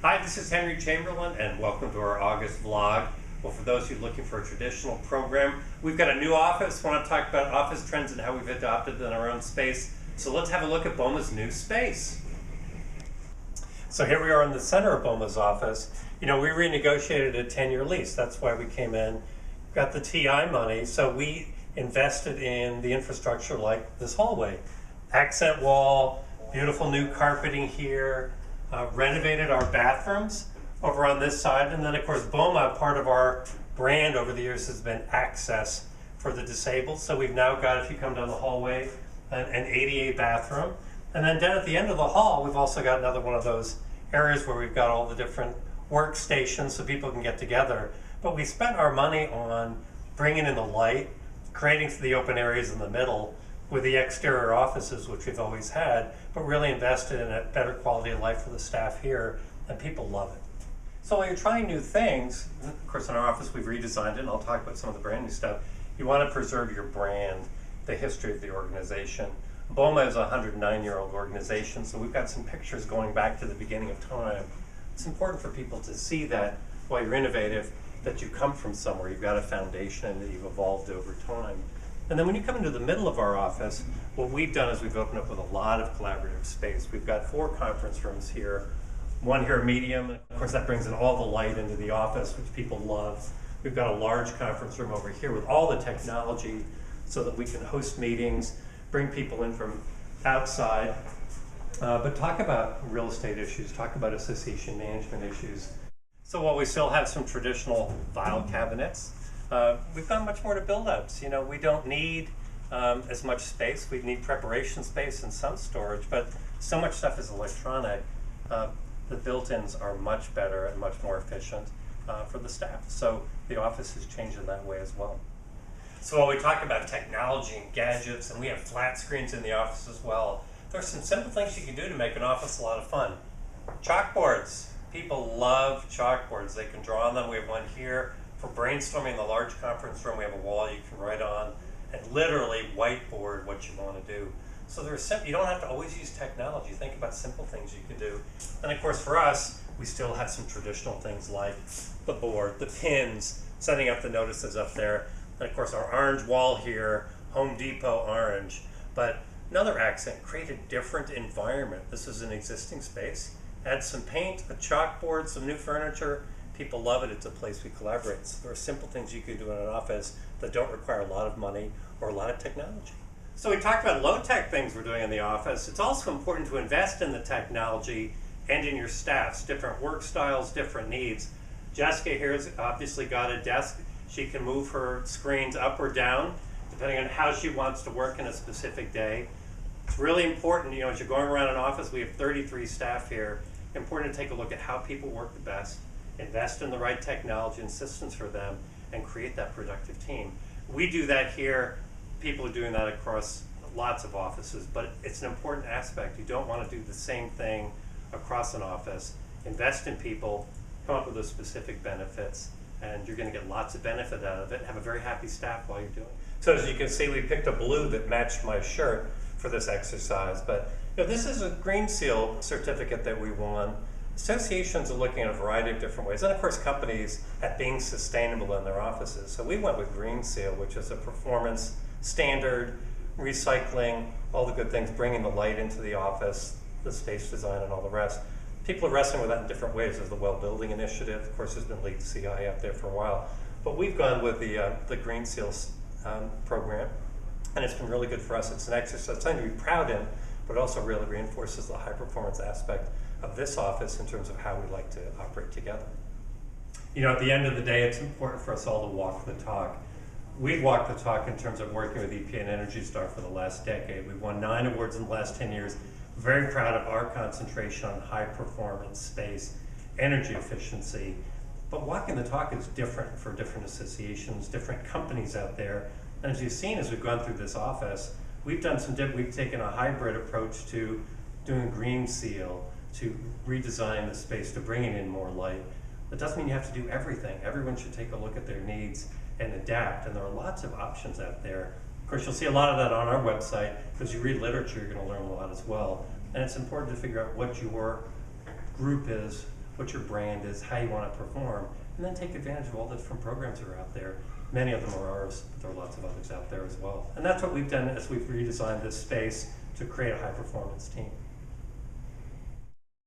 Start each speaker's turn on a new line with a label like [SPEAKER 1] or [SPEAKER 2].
[SPEAKER 1] Hi, this is Henry Chamberlain, and welcome to our August vlog. Well, for those of you looking for a traditional program, we've got a new office. We want to talk about office trends and how we've adopted it in our own space. So let's have a look at BOMA's new space. So here we are in the center of BOMA's office. You know, we renegotiated a 10-year lease. That's why we came in, got the TI money. So we invested in the infrastructure like this hallway. Accent wall, beautiful new carpeting here, renovated our bathrooms over on this side. And then of course BOMA, part of our brand over the years has been access for the disabled. So we've now got, if you come down the hallway, an ADA bathroom. And then down at the end of the hall, we've also got another one of those areas where we've got all the different workstations so people can get together. But we spent our money on bringing in the light, creating the open areas in the middle with the exterior offices, which we've always had, but really invested in a better quality of life for the staff here, and people love it. So while you're trying new things, of course in our office we've redesigned it, and I'll talk about some of the brand new stuff. You want to preserve your brand, the history of the organization. BOMA is a 109-year-old organization, so we've got some pictures going back to the beginning of time. It's important for people to see that while you're innovative, that you come from somewhere, you've got a foundation and that you've evolved over time. And then when you come into the middle of our office, what we've done is we've opened up with a lot of collaborative space. We've got 4 conference rooms here, one here medium. Of course that brings in all the light into the office, which people love. We've got a large conference room over here with all the technology so that we can host meetings, bring people in from outside, but talk about real estate issues, talk about association management issues. So while we still have some traditional file cabinets, we've got much more to build outs. You know, we don't need as much space. We need preparation space and some storage, but so much stuff is electronic. The built-ins are much better and much more efficient for the staff. So the office has changed in that way as well. So while we talk about technology and gadgets, and we have flat screens in the office as well, there are some simple things you can do to make an office a lot of fun. Chalkboards. People love chalkboards. They can draw on them. We have one here. For brainstorming in the large conference room, we have a wall you can write on and literally whiteboard what you want to do. So you don't have to always use technology. Think about simple things you can do. And of course for us, we still have some traditional things like the board, the pins, setting up the notices up there. And of course our orange wall here, Home Depot orange. But another accent, create a different environment. This is an existing space. Add some paint, a chalkboard, some new furniture. People love it. It's a place we collaborate. So there are simple things you can do in an office that don't require a lot of money or a lot of technology. So we talked about low-tech things we're doing in the office. It's also important to invest in the technology and in your staffs, different work styles, different needs. Jessica here has obviously got a desk. She can move her screens up or down depending on how she wants to work in a specific day. It's really important, you know, as you're going around an office, we have 33 staff here, important to take a look at how people work the best, invest in the right technology and systems for them, and create that productive team. We do that here. People are doing that across lots of offices, but it's an important aspect. You don't want to do the same thing across an office. Invest in people, come up with those specific benefits, and you're going to get lots of benefit out of it. Have a very happy staff while you're doing it. So as you can see, we picked a blue that matched my shirt for this exercise, but you know, this is a Green Seal certificate that we won. Associations are looking at a variety of different ways, and of course companies at being sustainable in their offices. So we went with Green Seal, which is a performance standard, recycling, all the good things, bringing the light into the office, the space design and all the rest. People are wrestling with that in different ways. There's the Well Building Initiative, of course there's been Lead CI out there for a while, but we've gone with the Green Seal program, and it's been really good for us. It's an exercise, something to be proud in, but it also really reinforces the high performance aspect of this office in terms of how we like to operate together. You know, at the end of the day, it's important for us all to walk the talk. We've walked the talk in terms of working with EPA and Energy Star for the last decade. We've won 9 awards in the last 10 years. Very proud of our concentration on high performance space, energy efficiency. But walking the talk is different for different associations, different companies out there. And as you've seen as we've gone through this office, we've taken a hybrid approach to doing Green Seal, to redesign the space, to bringing in more light. That doesn't mean you have to do everything. Everyone should take a look at their needs and adapt, and there are lots of options out there. Of course, you'll see a lot of that on our website. Because you read literature, you're going to learn a lot as well. And it's important to figure out what your group is, what your brand is, how you want to perform, and then take advantage of all the different programs that are out there. Many of them are ours, but there are lots of others out there as well. And that's what we've done as we've redesigned this space to create a high performance team.